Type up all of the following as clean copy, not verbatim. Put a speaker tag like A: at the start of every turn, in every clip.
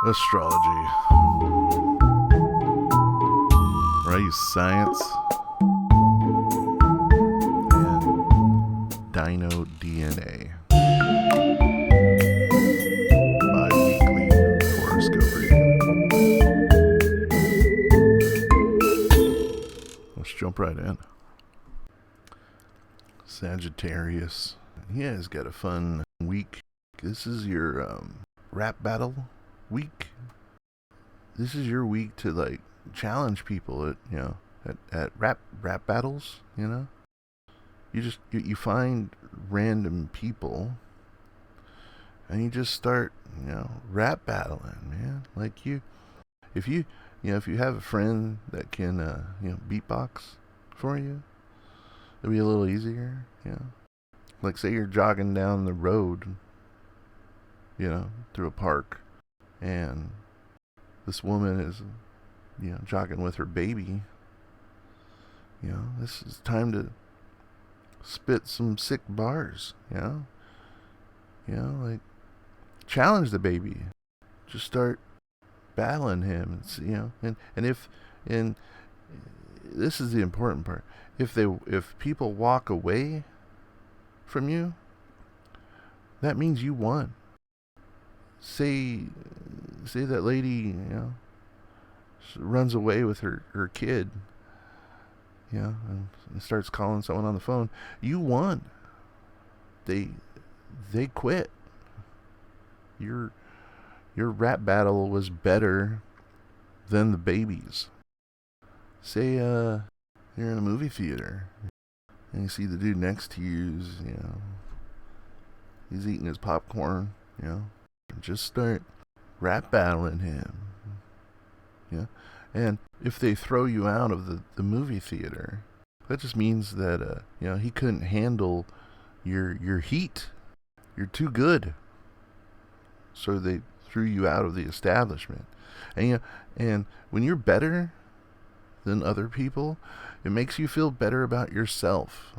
A: Astrology. Where I use science and dino DNA. Bi-weekly horoscope reading. Let's jump right in. Sagittarius. He has got a fun week. This is your rap battle week. This is your week to challenge people at rap battles. You find random people and you just start rap battling, man. If you have a friend that can beatbox for you, it'll be a little easier. Like say you're jogging down the road through a park, and this woman is, jogging with her baby. This is time to spit some sick bars. Challenge the baby. Just start battling him. And this is the important part. If people walk away from you, that means you won. Say that lady, runs away with her kid, and starts calling someone on the phone. You won. They quit. Your rap battle was better than the baby's. Say you're in a movie theater and you see the dude next to you's, he's eating his popcorn, just start rap battling him. And if they throw you out of the movie theater, that just means that he couldn't handle your heat. You're too good. So they threw you out of the establishment. And when you're better than other people, it makes you feel better about yourself.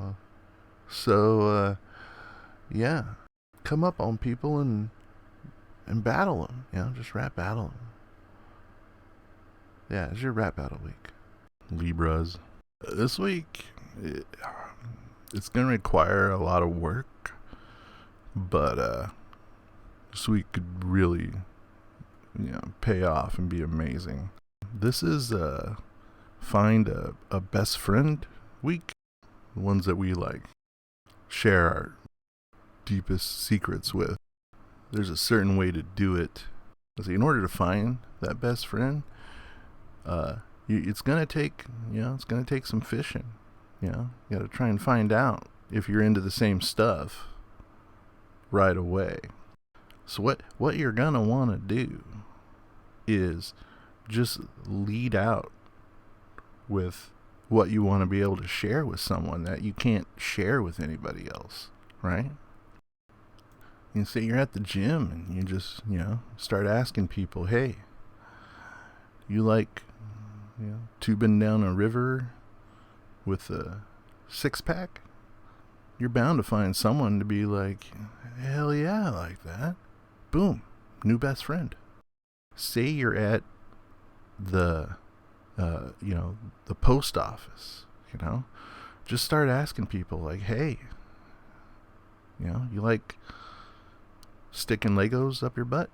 A: So come up on people and battle them. Just rap battle them. Yeah, it's your rap battle week. Libras. This week, it's going to require a lot of work, but this week could really, pay off and be amazing. This is find a best friend week. The ones that we share our deepest secrets with. There's a certain way to do it. In order to find that best friend, it's gonna take some fishing. You gotta try and find out if you're into the same stuff right away. So what you're gonna want to do is just lead out with what you want to be able to share with someone that you can't share with anybody else, right? You say you're at the gym and you just, start asking people, hey, you like, tubing down a river with a six-pack? You're bound to find someone to be like, hell yeah, I like that. Boom, new best friend. Say you're at the post office, just start asking people hey, you like sticking Legos up your butt?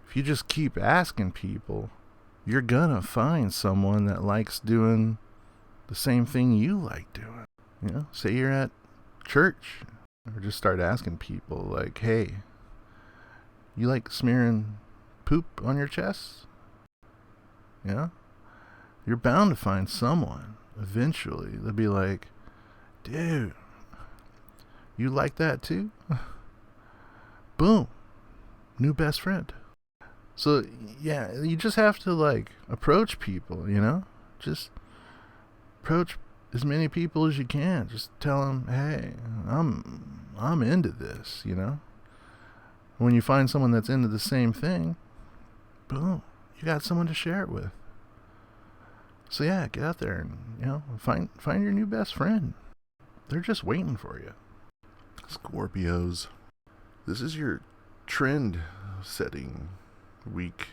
A: If you just keep asking people, you're gonna find someone that likes doing the same thing you like doing. Say you're at church, or just start asking people hey, you like smearing poop on your chest? You're bound to find someone eventually that'll be like, dude, you like that too? Boom, new best friend. So you just have to approach people, just approach as many people as you can. Just tell them, hey, I'm into this, When you find someone that's into the same thing, boom, you got someone to share it with. So get out there and find your new best friend. They're just waiting for you. Scorpios. This is your trend setting week.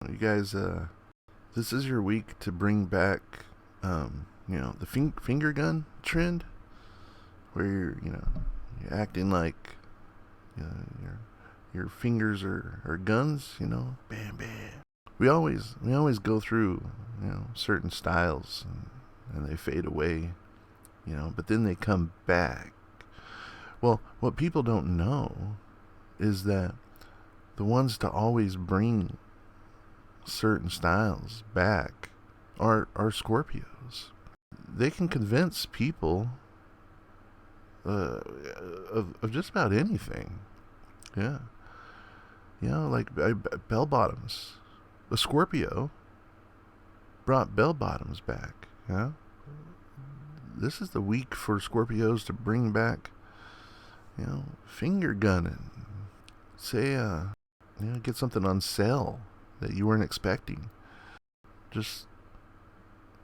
A: You guys, this is your week to bring back, the finger gun trend, where you're acting like, you know, your fingers are guns. Bam, bam. We always go through, certain styles, and they fade away, but then they come back. Well, what people don't know is that the ones to always bring certain styles back are Scorpios. They can convince people of just about anything. Yeah. Like bell bottoms. The Scorpio brought bell bottoms back. Yeah. This is the week for Scorpios to bring back, finger gunning. Say, get something on sale that you weren't expecting. Just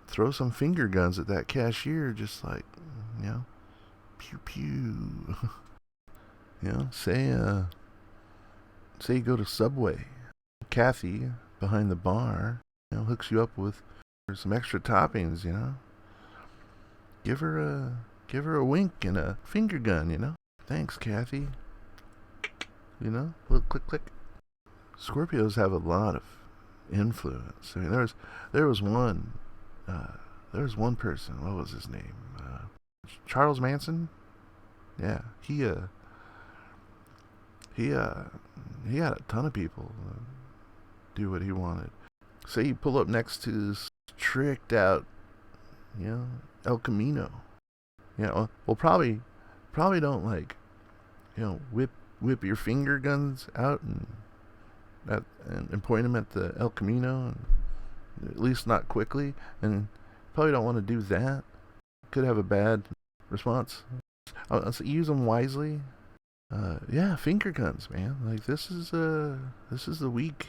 A: throw some finger guns at that cashier, just like, pew pew. Say you go to Subway. Kathy, behind the bar, hooks you up with some extra toppings, Give her a wink and a finger gun, Thanks, Kathy. Little click click. Scorpios have a lot of influence. I mean, there was one person. What was his name? Charles Manson. Yeah, he had a ton of people do what he wanted. Say you pull up next to this tricked out, El Camino. Well, probably don't whip your finger guns out and point them at the El Camino, and at least not quickly, and probably don't want to do that. Could have a bad response. So use them wisely. Finger guns, man. Like this is the week.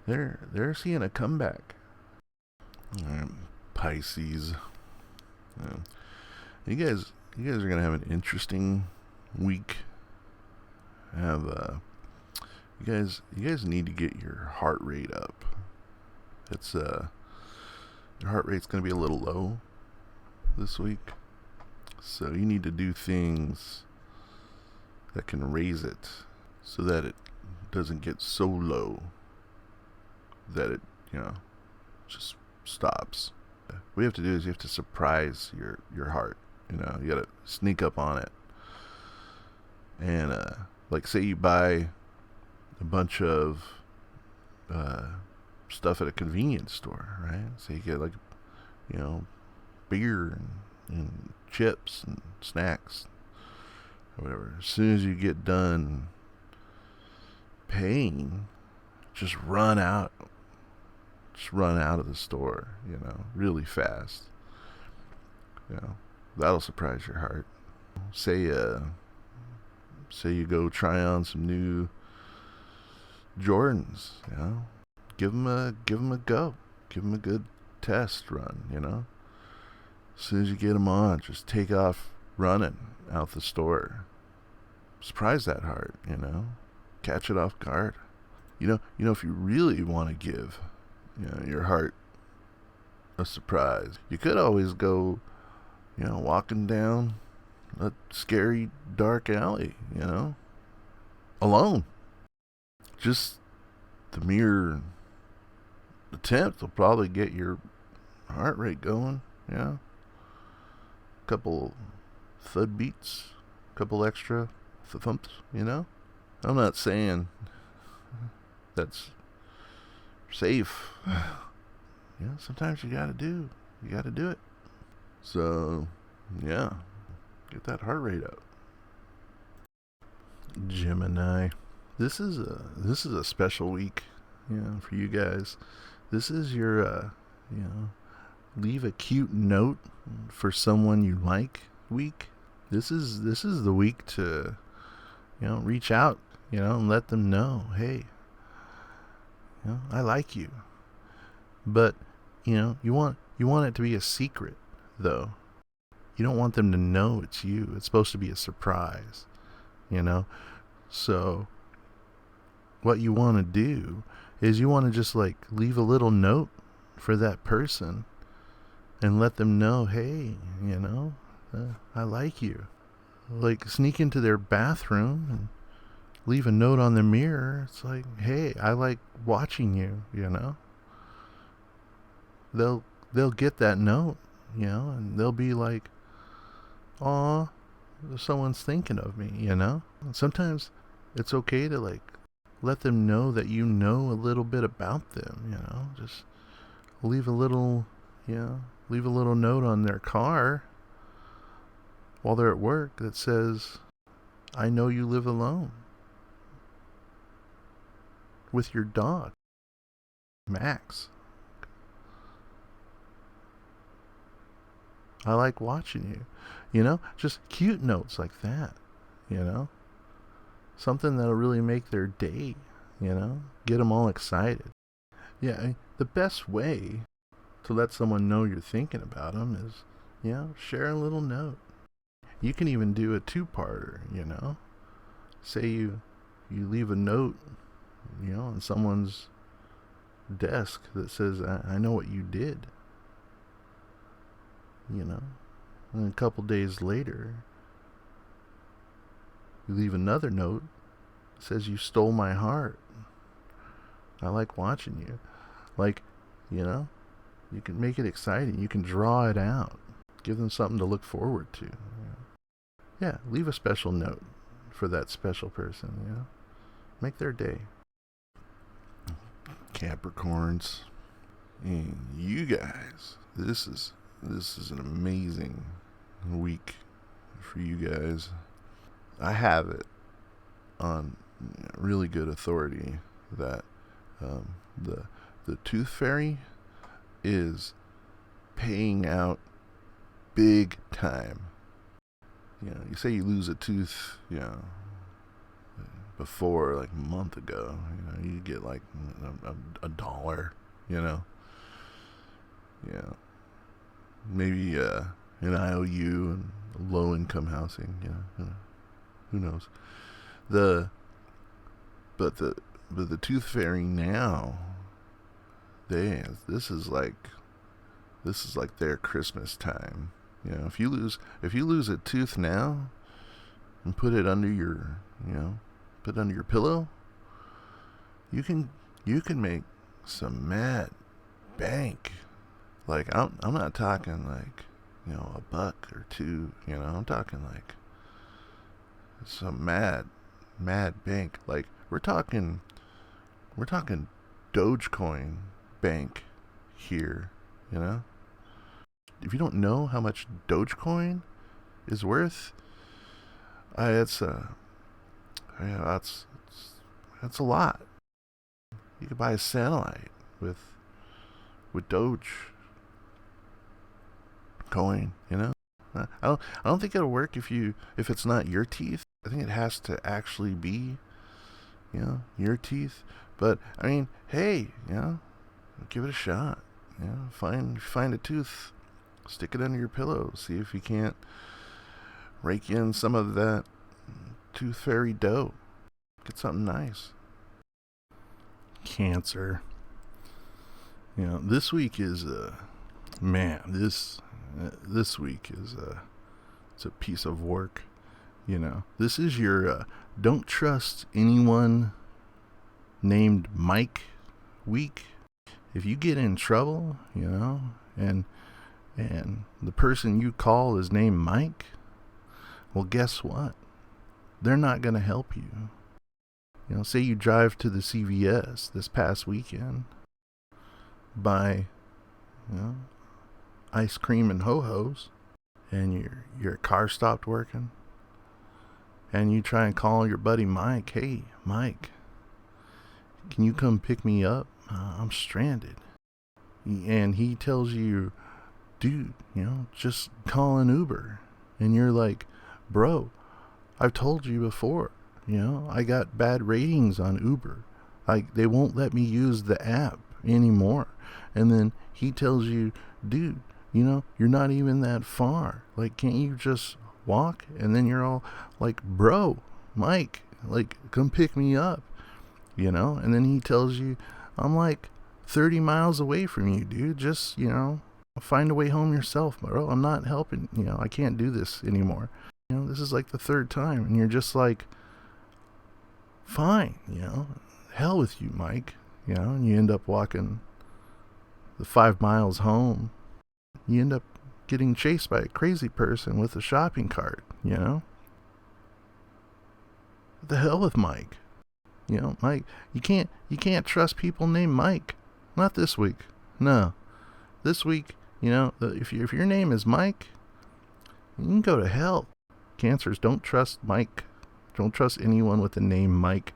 A: They're seeing a comeback. Pisces. You guys are gonna have an interesting week. You guys need to get your heart rate up. It's your heart rate's gonna be a little low this week, so you need to do things that can raise it, so that it doesn't get so low that it just stops. What you have to do is you have to surprise your heart. You gotta sneak up on it, and like say you buy a bunch of stuff at a convenience store, right? So you get beer and chips and snacks or whatever. As soon as you get done paying, just run out of the store, really fast. That'll surprise your heart. Say you go try on some new Jordans, give them a go, give them a good test run, As soon as you get them on, just take off running out the store. Surprise that heart, catch it off guard. If you really want to give, your heart a surprise, you could always go, walking down a scary dark alley, alone. Just the mere attempt will probably get your heart rate going, Couple thud beats, couple extra thumps, I'm not saying that's safe. Sometimes you gotta do it. So, get that heart rate up. Gemini. This is a special week, for you guys. This is your, leave a cute note for someone you like week. This is the week to, reach out, and let them know, hey, I like you. But, you want it to be a secret, though. You don't want them to know it's you. It's supposed to be a surprise, So what you want to do is you want to just like leave a little note for that person and let them know, hey, I like you. Like sneak into their bathroom and leave a note on the mirror. It's like, hey, I like watching you, They'll get that note, and they'll be like, aw, someone's thinking of me, Sometimes it's okay to like let them know that you know a little bit about them, Just leave a little note on their car while they're at work that says, I know you live alone with your dog, Max. I like watching you. Just cute notes like that, Something that'll really make their day, Get them all excited. Yeah, the best way to let someone know you're thinking about them is, share a little note. You can even do a two-parter, Say you leave a note, on someone's desk that says, I know what you did. And a couple days later, you leave another note that says, you stole my heart. I like watching you. Like, you can make it exciting. You can draw it out. Give them something to look forward to. Yeah, leave a special note for that special person, Make their day. Capricorns. And you guys, this is an amazing week for you guys. I have it on really good authority that the tooth fairy is paying out big time. You say you lose a tooth, before like a month ago, you get like a dollar, Yeah. Maybe an IOU and low income housing, who knows? But the tooth fairy now, this is like their Christmas time. If you lose a tooth now and put it under your pillow, you can make some mad bank. Like I'm not talking like a buck or two. I'm talking like some mad bank. Like we're talking Dogecoin bank here. If you don't know how much Dogecoin is worth, that's a lot. You could buy a satellite with Doge coin, I don't think it'll work if it's not your teeth. I think it has to actually be, your teeth. But I mean, hey, give it a shot. Find a tooth, stick it under your pillow. See if you can't rake in some of that tooth fairy dough. Get something nice. Cancer. This week is this week is it's a piece of work. This is your don't trust anyone named Mike week. If you get in trouble, and the person you call is named Mike, well, guess what? They're not going to help you. Say you drive to the CVS this past weekend, buy, ice cream and ho-hos, and your car stopped working, and you try and call your buddy Mike. Hey, Mike, can you come pick me up? I'm stranded. And he tells you, dude, just call an Uber. And you're like, bro, I've told you before, I got bad ratings on Uber. They won't let me use the app anymore. And then he tells you, dude, you're not even that far. Like, can't you just walk? And then you're all like, bro, Mike, like, come pick me up, And then he tells you, I'm like 30 miles away from you, dude. Just, find a way home yourself, bro. I'm not helping, I can't do this anymore. This is like the third time, and you're just like, fine, hell with you, Mike. And you end up walking the 5 miles home. You end up getting chased by a crazy person with a shopping cart, What the hell with Mike? Mike, you can't trust people named Mike. Not this week. No. This week, if your name is Mike, you can go to hell. Cancers, don't trust Mike. Don't trust anyone with the name Mike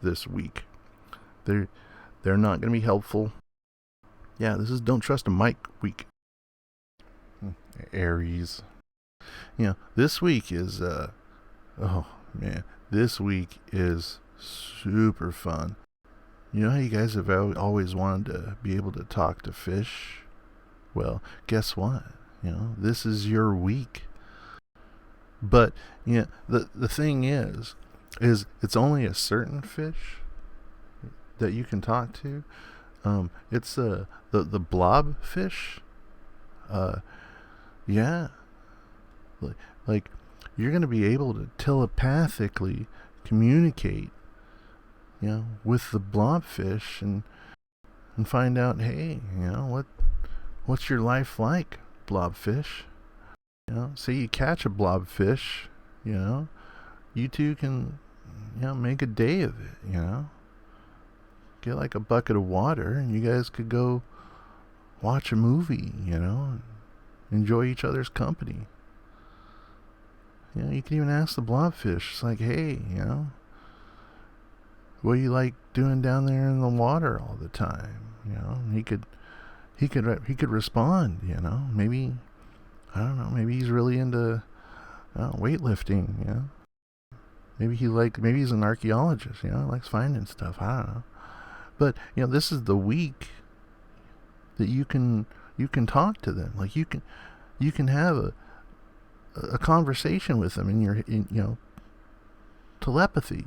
A: this week. They're not going to be helpful. Yeah, this is don't trust a Mike week. Aries. This week is this week is super fun. You know how you guys have always wanted to be able to talk to fish? Well, guess what? This is your week. But the thing is it's only a certain fish that you can talk to. It's the blob fish. Yeah. Like you're going to be able to telepathically communicate, with the blobfish and find out, hey, what's your life like, blobfish? Say you catch a blobfish, you two can, make a day of it, Get like a bucket of water and you guys could go watch a movie, and enjoy each other's company. You can even ask the blobfish. It's like, hey, what do you like doing down there in the water all the time? He could respond. Maybe, I don't know. Maybe he's really into weightlifting. Maybe he's an archaeologist. Likes finding stuff. I don't know. But this is the week that you can talk to them. Like you can have a conversation with them in telepathy.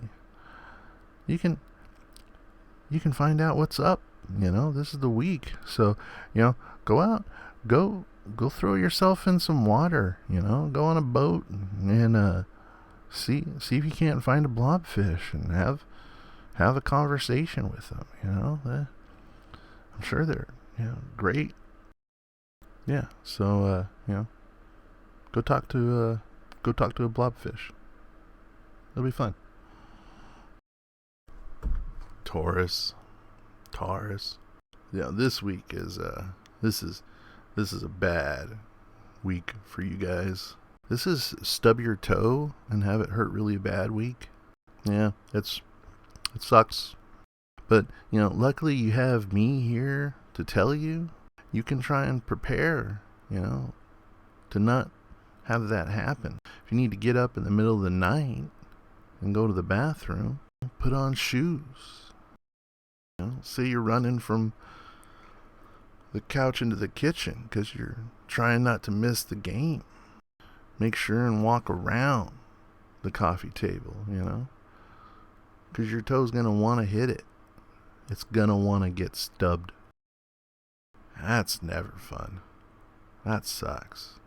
A: You can find out what's up. This is the week. So go out, go throw yourself in some water. Go on a boat and see if you can't find a blobfish and have a conversation with them. I'm sure they're great. Yeah. So go talk to a blobfish. It'll be fun. Taurus. Yeah, this week is this is a bad week for you guys. This is stub your toe and have it hurt really bad week. Yeah, it sucks. But luckily you have me here to tell you. You can try and prepare, to not have that happen. If you need to get up in the middle of the night and go to the bathroom, put on shoes. Say you're running from the couch into the kitchen because you're trying not to miss the game. Make sure and walk around the coffee table, because your toe's going to want to hit it. It's going to want to get stubbed. That's never fun. That sucks.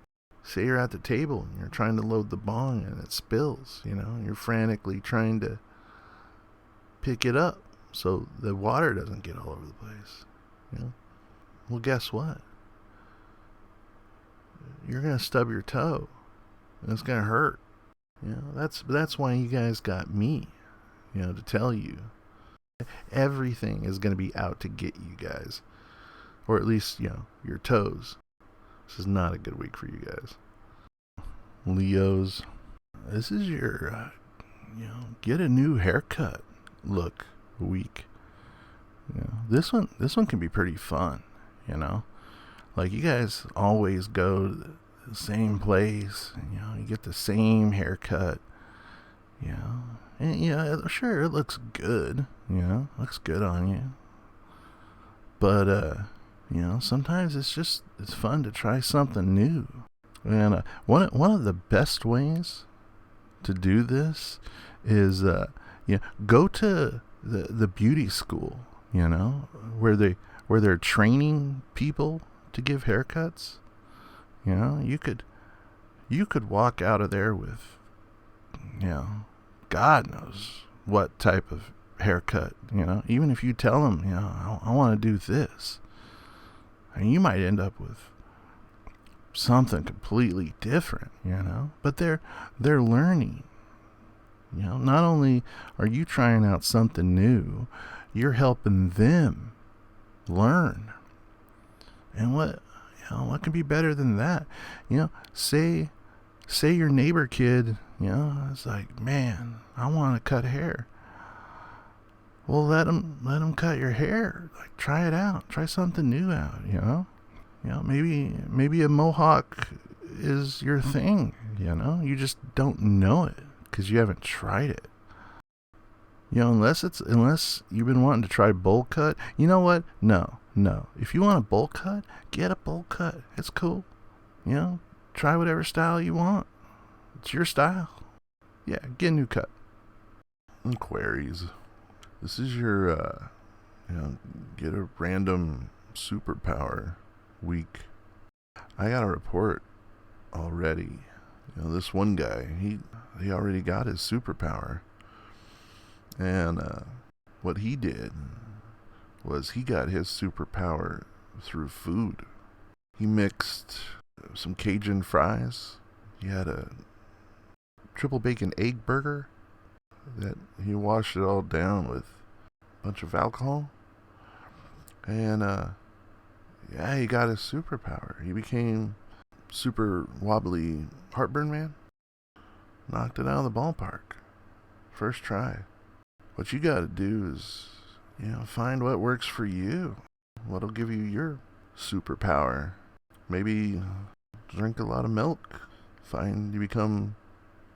A: Say you're at the table and you're trying to load the bong and it spills, you're frantically trying to pick it up so the water doesn't get all over the place. Well, guess what? You're going to stub your toe and it's going to hurt. That's why you guys got me, to tell you. Everything is going to be out to get you guys. Or at least, your toes. This is not a good week for you guys. Leos, this is your, get a new haircut look week. This one can be pretty fun, Like you guys always go to the same place, and, you get the same haircut, And sure, it looks good, looks good on you. But, sometimes it's fun to try something new. And one of the best ways to do this is, go to the beauty school, you know, where they're training people to give haircuts. You know, you could walk out of there with, you know, God knows what type of haircut, you know, even if you tell them, you know, I want to do this, and you might end up with something completely different, you know, but they're learning. You know, not only are you trying out something new, you're helping them learn. And what can be better than that? You know, say your neighbor kid, you know, it's like, man, I want to cut hair. Well, let them cut your hair. Like, try it out. Try something new out, you know? You know, maybe a mohawk is your thing, you know? You just don't know it because you haven't tried it. You know, unless you've been wanting to try bowl cut. You know what? No. If you want a bowl cut, get a bowl cut. It's cool. You know, try whatever style you want. It's your style. Yeah, get a new cut. Aquarius. This is your, you know, get a random superpower week. I got a report already. You know, this one guy, he already got his superpower. And what he did was he got his superpower through food. He mixed some Cajun fries. He had a triple bacon egg burger that he washed it all down with a bunch of alcohol. And yeah, he got his superpower. He became super wobbly heartburn man. Knocked it out of the ballpark. First try. What you gotta do is, you know, find what works for you. What'll give you your superpower. Maybe drink a lot of milk. Find you become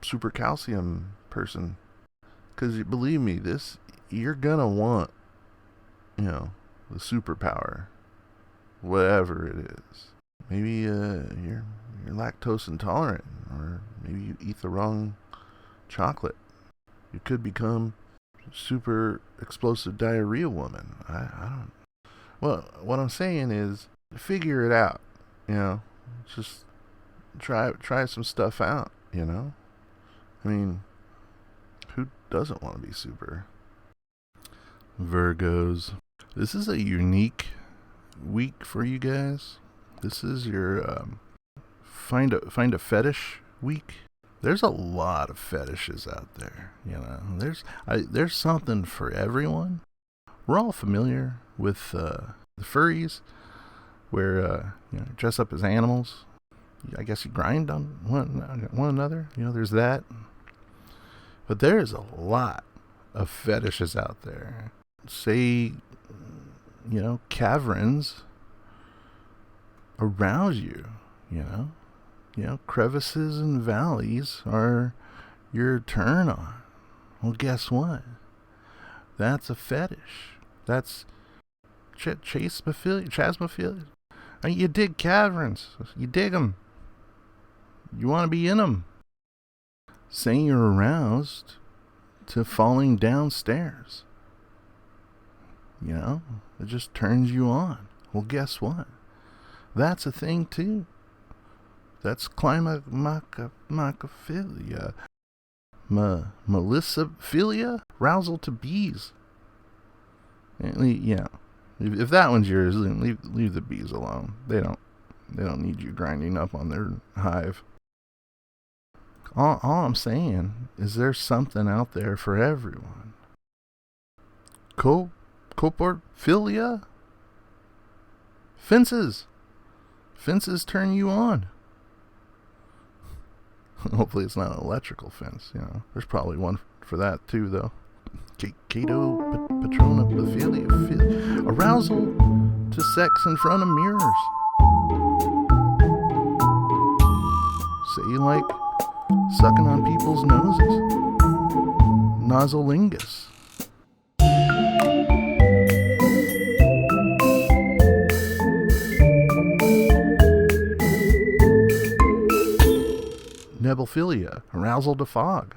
A: super calcium person. Because believe me, you're gonna want, you know, the superpower. Whatever it is. Maybe you're lactose intolerant, or maybe you eat the wrong chocolate. You could become super explosive diarrhea woman. I don't. Well, what I'm saying is, figure it out. You know, just try some stuff out. You know, I mean, who doesn't want to be super? Virgos. This is a unique week for you guys. This is your find a fetish week. There's a lot of fetishes out there, you know. There's something for everyone. We're all familiar with the furries, where you know, dress up as animals. I guess you grind on one another. You know, there's that. But there's a lot of fetishes out there. Say, you know, caverns arouse you, you know. You know, crevices and valleys are your turn on. Well, guess what? That's a fetish. That's chasmophilia. I mean, you dig caverns. You dig them. You want to be in them. Saying you're aroused to falling downstairs. You know, it just turns you on. Well, guess what? That's a thing too. That's climacophilia. Melissophilia? Arousal to bees. Yeah. If that one's yours, then leave the bees alone. They don't need you grinding up on their hive. All I'm saying is there's something out there for everyone. Coporphilia? Fences. Fences turn you on. Hopefully it's not an electrical fence, you know. There's probably one for that too, though. Patronophilia. Arousal to sex in front of mirrors. Say you like sucking on people's noses. Nosolingus. Nebulophilia, arousal to fog.